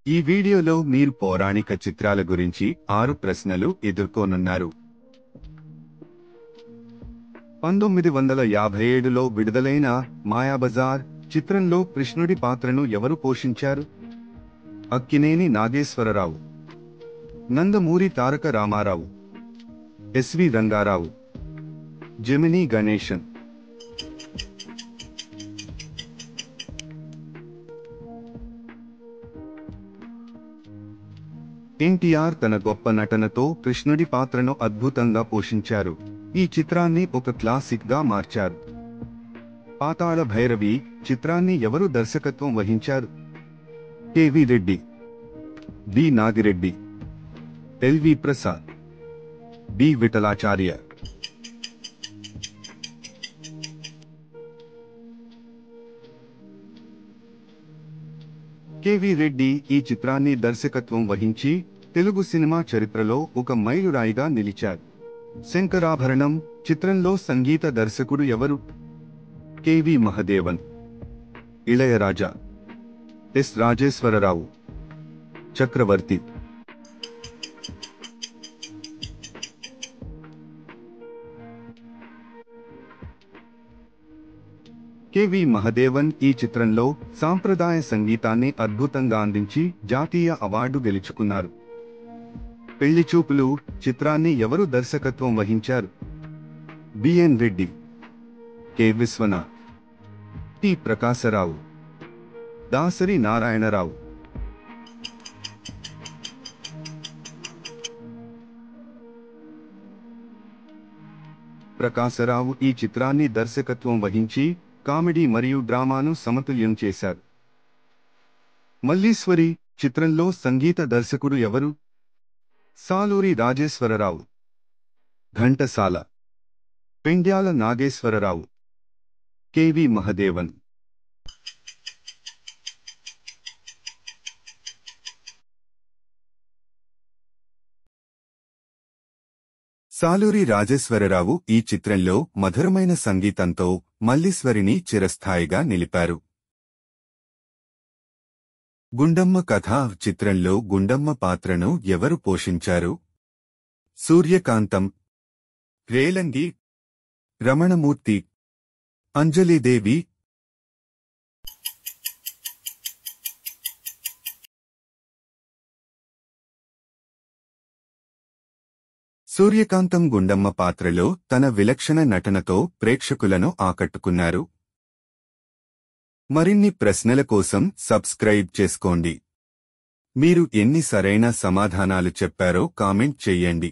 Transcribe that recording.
ఈ వీడియోలో మీరు పౌరాణిక చిత్రాల గురించి 6 ప్రశ్నలు ఎదుర్కోనున్నారు. 1957లో విడుదలైన మాయాబజార్ చిత్రంలో కృష్ణుడి పాత్రను ఎవరు పోషించారు? అక్కినేని నాగేశ్వరరావు, నందమూరి తారక రామారావు, ఎస్వి రంగారావు, జెమినీ గణేశన్. ఎన్టీఆర్ తన గొప్ప నటనతో కృష్ణుడి పాత్రను అద్భుతంగా పోషించారు. ఈ చిత్రాన్ని ఒక క్లాసిక్ గా మార్చారు. పాతాళ భైరవి చిత్రాన్ని ఎవరు దర్శకత్వం వహించారు? K V Reddy, B Nagireddy, L V Prasad, B Vithalacharya. K V Reddy ఈ చిత్రాన్ని దర్శకత్వం వహించి తెలుగు సినిమా చరిత్రలో ఒక మైలురాయిగా నిలిచారు. శంకరాభరణం చిత్రంలో సంగీత దర్శకుడు ఎవరు? కెవి మహదేవన్, ఇళయరాజా, ఎస్ రాజేశ్వరరావు, చక్రవర్తి. కెవి మహదేవన్ ఈ చిత్రంలో సాంప్రదాయ సంగీతాన్ని అద్భుతంగా అందించి జాతీయ అవార్డు గెలుచుకున్నారు. పెళ్లిచూపులు చిత్రాన్ని ఎవరు దర్శకత్వం వహించారు? B N Reddy, K Viswanath, T Prakasa Rao, Dasari Narayana Rao. Prakasa Rao ఈ చిత్రాన్ని దర్శకత్వం వహించి కామెడీ మరియు డ్రామాను సమతుల్యం చేశారు. మల్లీశ్వరి చిత్రంలో సంగీత దర్శకుడు ఎవరు? సాలూరి రాజేశ్వరరావు, ఘంటసాల, పెండ్యాల నాగేశ్వరరావు, కెవి మహదేవన్. సాలూరి రాజేశ్వరరావు ఈ చిత్రంలో మధురమైన సంగీతంతో మల్లీశ్వరిని చిరస్థాయిగా నిలిపారు. గుండమ్మ కథ చిత్రంలో గుండమ్మ పాత్రను ఎవరు పోషించారు? సూర్యకాంతం, రేలంగి, రమణమూర్తి, అంజలీదేవి. సూర్యకాంతం గుండమ్మ పాత్రలో తన విలక్షణ నటనతో ప్రేక్షకులను ఆకట్టుకున్నారు. మరిన్ని ప్రశ్నల కోసం సబ్స్క్రైబ్ చేసుకోండి. మీరు ఎన్ని సరైన సమాధానాలు చెప్పారో కామెంట్ చెయ్యండి.